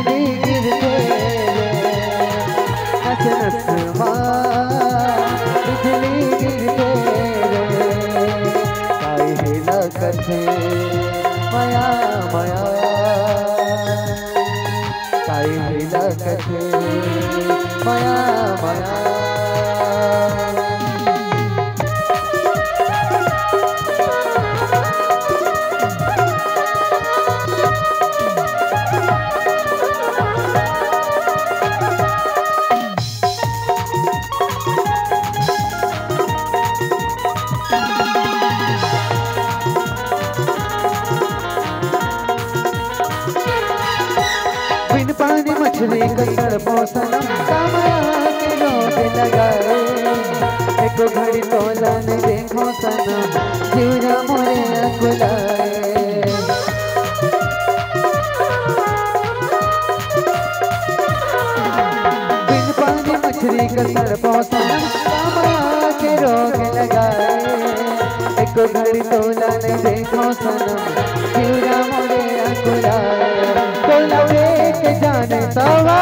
बिजली गिरते नच नच बिजली गिरते काई हिला कथे माया माया काई हिला कथे माया माया बिन पानी मछली कतड़ पौसनम कामया के लोग लगाए एको घड़ी तोला ने देखो सनम जीवरा मोरे अकुलाए बिन पानी मछली कतड़ पौसनम कामया के रोग लगाए एको घड़ी तोला ने देखो सनम जीवरा मोरे अकुलाए तोला के जाने तवा